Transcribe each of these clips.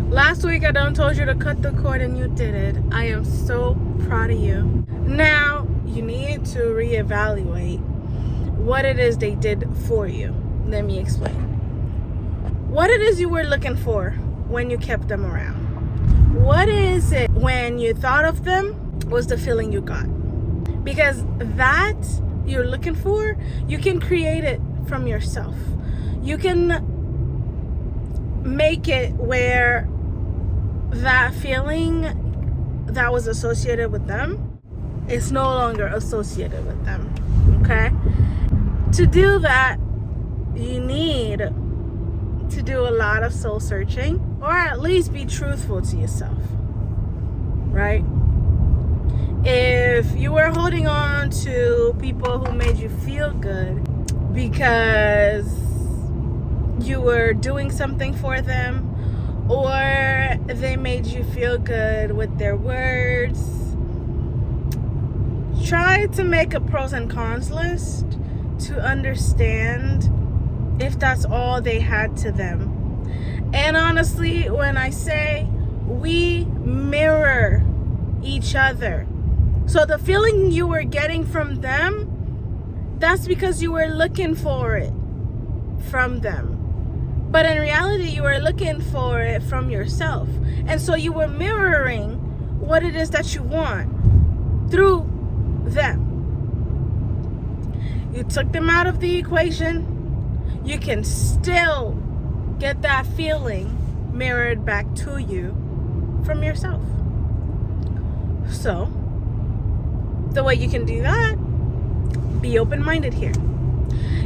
Last week I done told you to cut the cord and you did it. I am so proud of you. Now you need to reevaluate what it is they did for you. Let me explain. What it is you were looking for when you kept them around. What is it when you thought of them was the feeling you got? Because that you're looking for, you can create it from yourself. You can make it where that feeling that was associated with them is no longer associated with them. Okay? To do that, you need to do a lot of soul searching, or at least be truthful to yourself. Right? If you were holding on to people who made you feel good because you were doing something for them, or they made you feel good with their words, try to make a pros and cons list to understand if that's all they had to them. And honestly, when I say we mirror each other, so the feeling you were getting from them, that's because you were looking for it from them. But in reality, you were looking for it from yourself. And so you were mirroring what it is that you want through them. You took them out of the equation. You can still get that feeling mirrored back to you from yourself. So, the way you can do that, be open-minded here.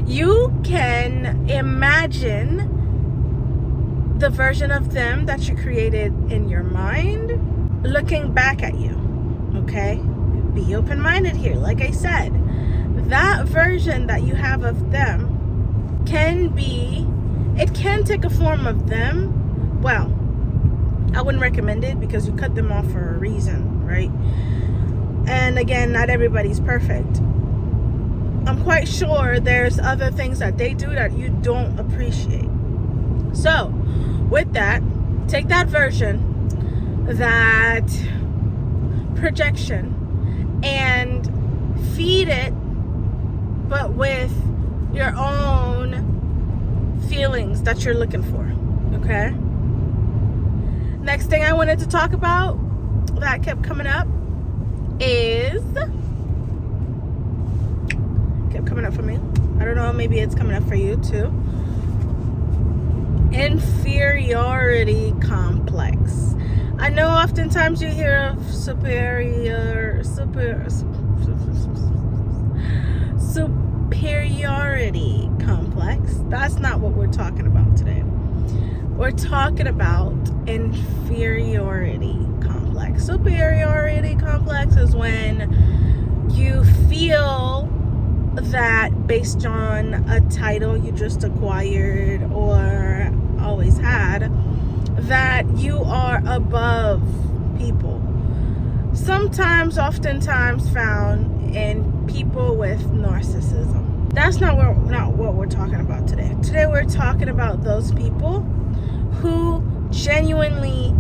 You can imagine the version of them that you created in your mind looking back at you. Okay? Be open-minded here. Like I said, that version that you have of them can take a form of them. Well, I wouldn't recommend it because you cut them off for a reason, right? And again, not everybody's perfect. I'm quite sure there's other things that they do that you don't appreciate. So, with that, take that version, that projection, and feed it, but with your own feelings that you're looking for. Okay? Next thing I wanted to talk about that kept coming up for me. I don't know, maybe it's coming up for you too. Inferiority complex. I know oftentimes you hear of superiority complex. That's not what we're talking about today. We're talking about inferiority complex. Superiority complex is when you feel that based on a title you just acquired or always had, that you are above people. Oftentimes found in people with narcissism. That's not what we're talking about today. Today we're talking about those people who genuinely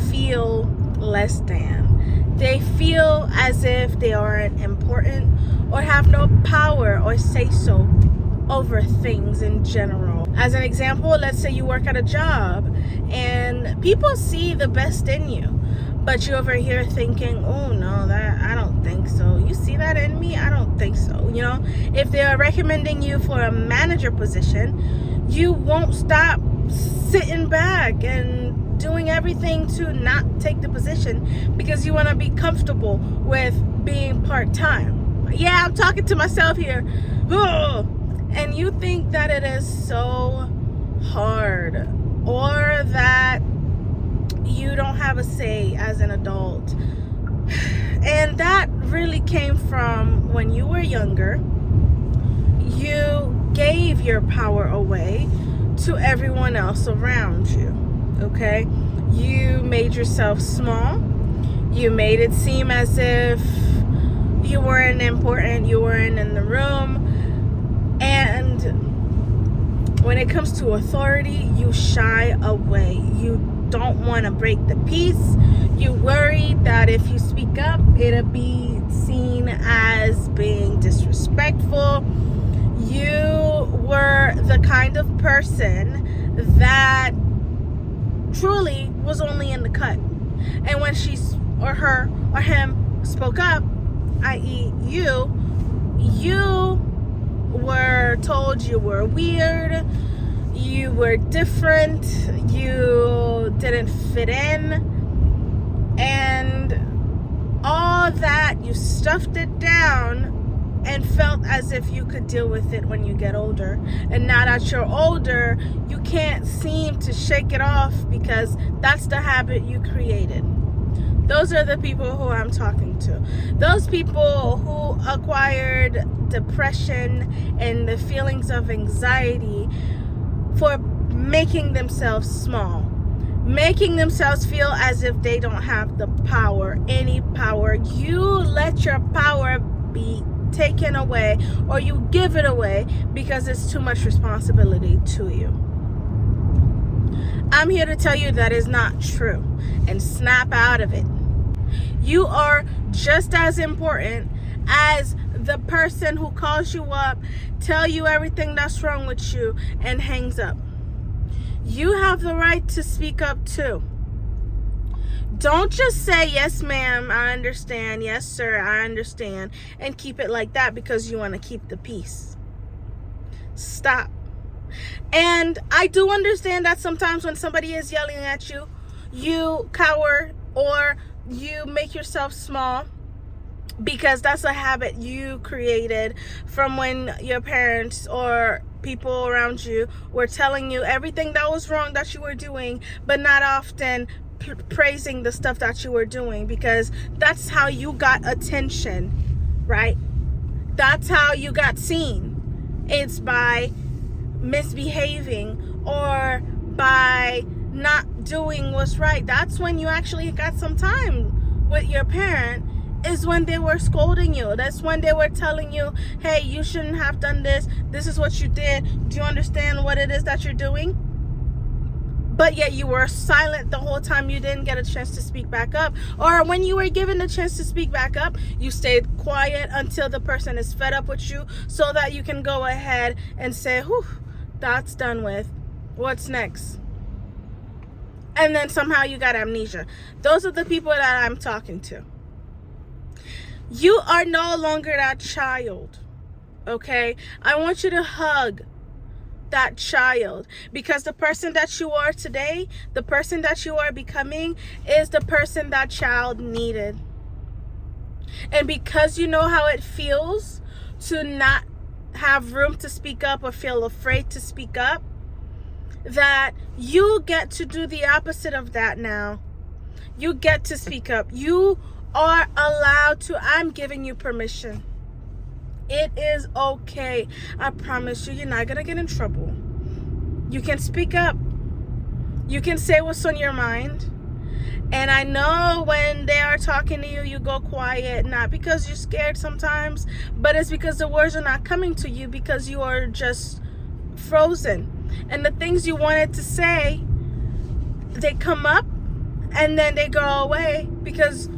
feel less than. They feel as if they aren't important or have no power or say so over things in general. As an example, let's say you work at a job and people see the best in you, but you're over here thinking, oh no, that I don't think so. You see that in me? I don't think so. You know, if they're recommending you for a manager position, you won't stop sitting back and doing everything to not take the position because you want to be comfortable with being part-time. Yeah, I'm talking to myself here. Ugh. And you think that it is so hard, or that you don't have a say as an adult. And that really came from when you were younger. You gave your power away to everyone else around you. Okay? You made yourself small. You made it seem as if you weren't important, you weren't in the room. And when it comes to authority, you shy away. You don't want to break the peace. You worry that if you speak up, it'll be seen as being disrespectful. You were the kind of person that truly was only in the cut. And when she or her or him spoke up, i.e. you were told you were weird, you were different, you didn't fit in, and all that, you stuffed it down and felt as if you could deal with it when you get older. And now that you're older, you can't seem to shake it off because that's the habit you created. Those are the people who I'm talking to. Those people who acquired depression and the feelings of anxiety for making themselves small, making themselves feel as if they don't have the power, any power. You let your power be taken away, or you give it away because it's too much responsibility to you. I'm here to tell you that is not true, and snap out of it. You are just as important as the person who calls you up, tell you everything that's wrong with you, and hangs up. You have the right to speak up too. Don't just say, yes, ma'am, I understand. Yes, sir, I understand. And keep it like that because you want to keep the peace. Stop. And I do understand that sometimes when somebody is yelling at you, you cower or you make yourself small because that's a habit you created from when your parents or people around you were telling you everything that was wrong that you were doing, but not often praising the stuff that you were doing, because that's how you got attention, right? That's how you got seen. It's by misbehaving or by not doing what's right. That's when you actually got some time with your parent, is when they were scolding you. That's when they were telling you, hey, you shouldn't have done this. This is what you did. Do you understand what it is that you're doing? But yet you were silent the whole time. You didn't get a chance to speak back up. Or when you were given a chance to speak back up, you stayed quiet until the person is fed up with you so that you can go ahead and say, whew, that's done with. What's next? And then somehow you got amnesia. Those are the people that I'm talking to. You are no longer that child, okay? I want you to hug that child, because the person that you are today, the person that you are becoming, is the person that child needed. And because you know how it feels to not have room to speak up or feel afraid to speak up, that you get to do the opposite of that now. You get to speak up. You are allowed to. I'm giving you permission. It is okay. I promise you, you're not going to get in trouble. You can speak up. You can say what's on your mind. And I know when they are talking to you, you go quiet, not because you're scared sometimes, but it's because the words are not coming to you because you are just frozen. And the things you wanted to say, they come up and then they go away because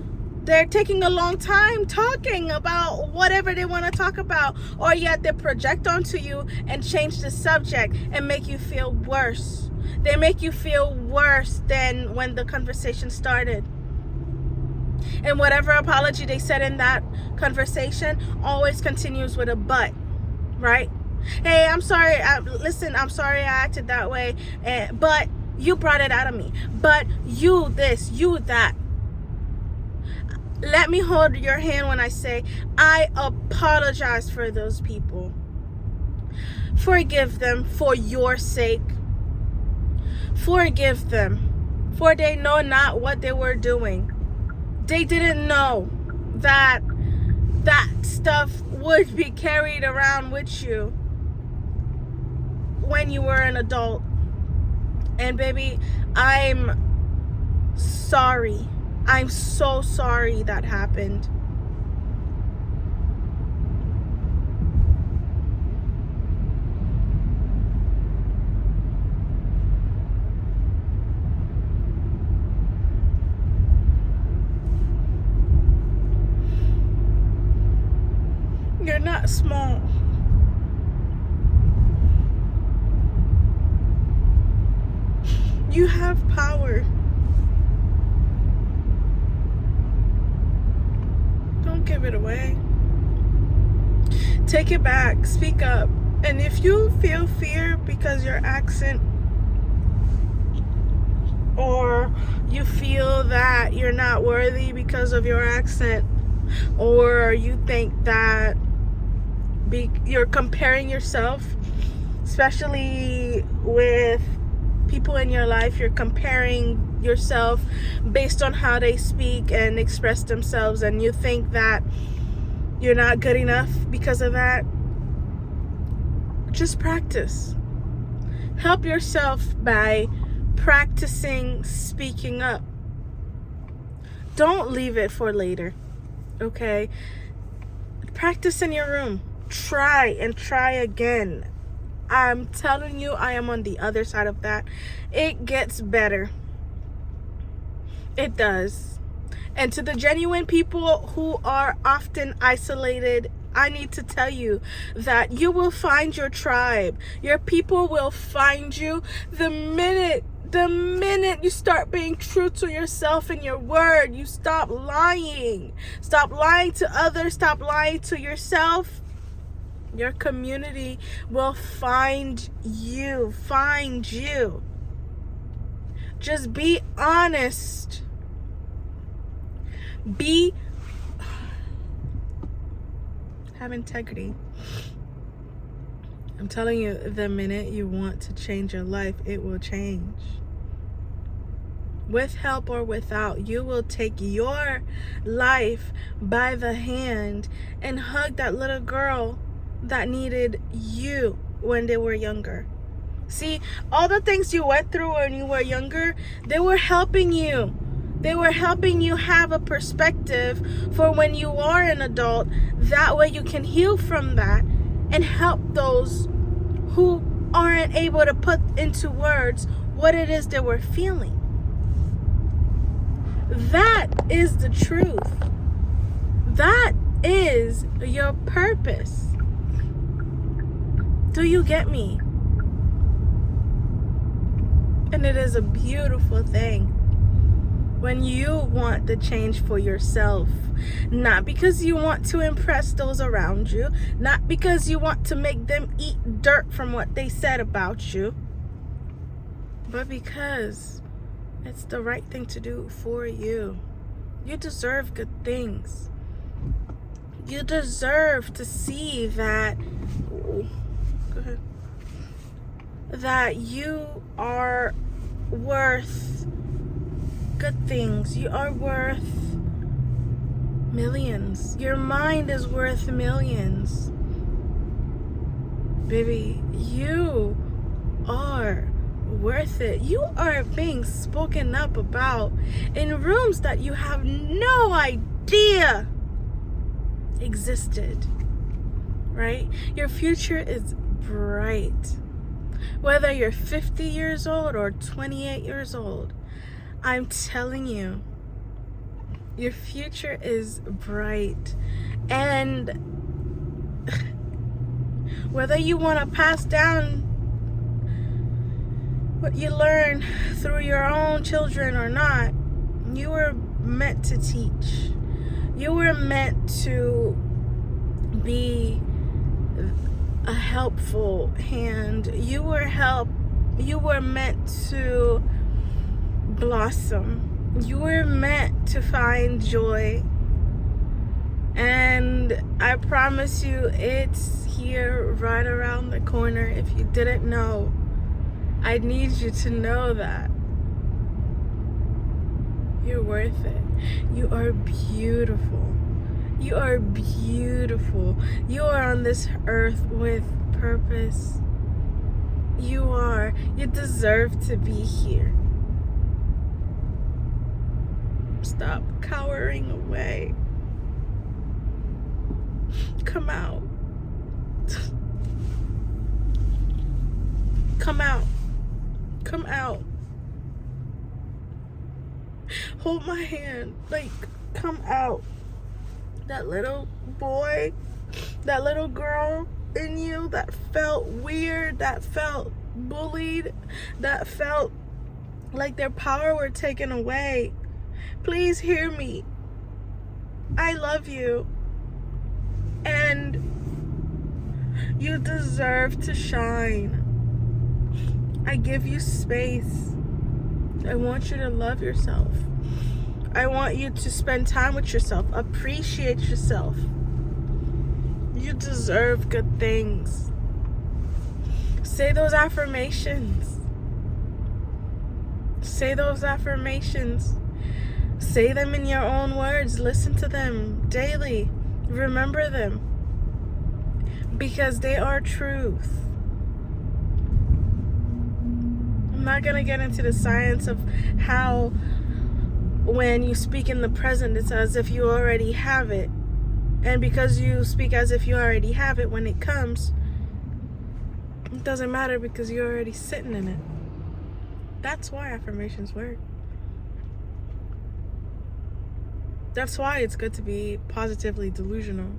they're taking a long time talking about whatever they want to talk about, or yet they project onto you and change the subject and make you feel worse. They make you feel worse than when the conversation started. And whatever apology they said in that conversation always continues with a but, right? Hey, I'm sorry. Listen, I'm sorry I acted that way, but you brought it out of me. But you this, you that. Let me hold your hand when I say, I apologize for those people. Forgive them for your sake. Forgive them, for they know not what they were doing. They didn't know that that stuff would be carried around with you when you were an adult. And baby, I'm sorry. I'm so sorry that happened. that small. You have power. Don't give it away. Take it back. Speak up. And if you feel fear because your accent, or you feel that you're not worthy because of your accent, or you think that you're comparing yourself, especially with people in your life, you're comparing yourself based on how they speak and express themselves, and you think that you're not good enough because of that, just practice. Help yourself by practicing speaking up. Don't leave it for later, okay? Practice in your room. Try and try again. I'm telling you, I am on the other side of that. It gets better. It does. And to the genuine people who are often isolated, I need to tell you that you will find your tribe. Your people will find you the minute you start being true to yourself and your word. You stop lying. Stop lying to others. Stop lying to yourself. Your community will find you. Find you. Just be honest. Have integrity. I'm telling you, the minute you want to change your life, it will change. With help or without, you will take your life by the hand and hug that little girl that needed you when they were younger. See, all the things you went through when you were younger, they were helping you. They were helping you have a perspective for when you are an adult. That way you can heal from that and help those who aren't able to put into words what it is they were feeling. That is the truth. That is your purpose. Do you get me? And it is a beautiful thing when you want the change for yourself, not because you want to impress those around you, not because you want to make them eat dirt from what they said about you, but because it's the right thing to do for you. You deserve good things. You deserve to see that that you are worth good things. You are worth millions. Your mind is worth millions. Baby, you are worth it. You are being spoken up about in rooms that you have no idea existed, right? Your future is bright. Whether you're 50 years old or 28 years old, I'm telling you, your future is bright. And whether you want to pass down what you learn through your own children or not, you were meant to teach. You were meant to be a helpful hand. You were meant to blossom. You were meant to find joy. And I promise you, it's here right around the corner. If you didn't know, I need you to know that. You're worth it. You are beautiful. You are beautiful. You are on this earth with purpose. You are. You deserve to be here. Stop cowering away. Come out. Come out. Come out. Hold my hand. Like, come out. That little boy That little girl in you that felt weird, that felt bullied, that felt like their power were taken away. Please hear me. I love you. And you deserve to shine. I give you space. I want you to love yourself. I want you to spend time with yourself. Appreciate yourself. You deserve good things. Say those affirmations. Say those affirmations. Say them in your own words. Listen to them daily. Remember them. Because they are truth. I'm not going to get into the science of how when you speak in the present, it's as if you already have it. And because you speak as if you already have it, when it comes, it doesn't matter because you're already sitting in it. That's why affirmations work. That's why it's good to be positively delusional.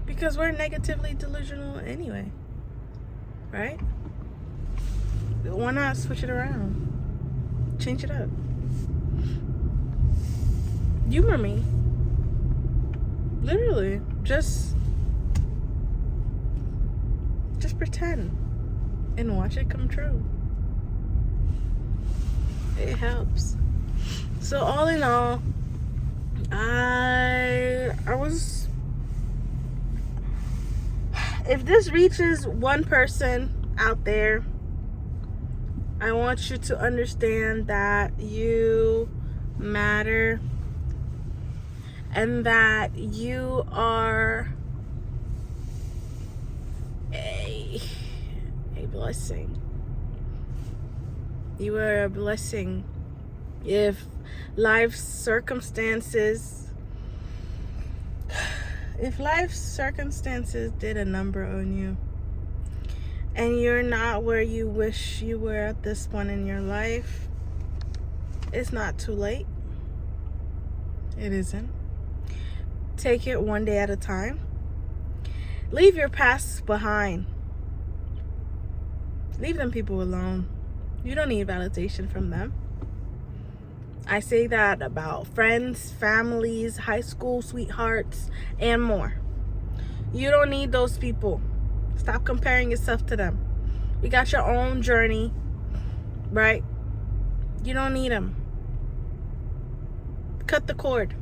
Because we're negatively delusional anyway. Right? Why not switch it around? Change it up. Humor me. Literally. Just pretend. And watch it come true. It helps. So all in all, I was... If this reaches one person out there, I want you to understand that you matter and that you are a blessing. You are a blessing. If life's circumstances did a number on you and you're not where you wish you were at this point in your life, it's not too late. It isn't. Take it one day at a time. Leave your past behind. Leave them people alone. You don't need validation from them. I say that about friends, families, high school sweethearts, and more. You don't need those people. Stop comparing yourself to them. You got your own journey, right? You don't need them. Cut the cord.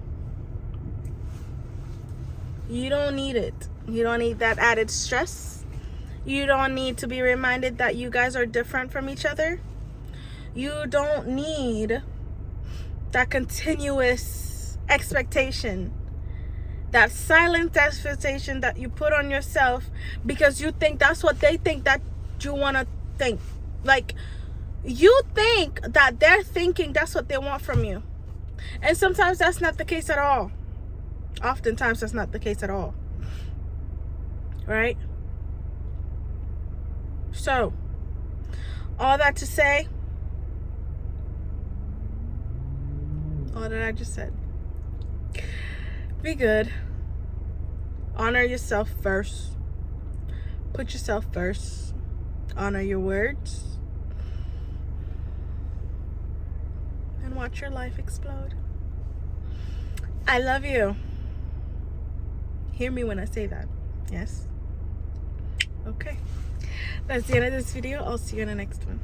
You don't need it. You don't need that added stress. You don't need to be reminded that you guys are different from each other. You don't need that continuous expectation, that silent expectation that you put on yourself because you think that's what they think that you want to think. Like, you think that they're thinking that's what they want from you. And sometimes that's not the case at all. Oftentimes that's not the case at all. Right? So, all that to say, all that I just said. Be good. Honor yourself first. Put yourself first. Honor your words. And watch your life explode. I love you. Hear me when I say that. Yes? Okay. That's the end of this video. I'll see you in the next one.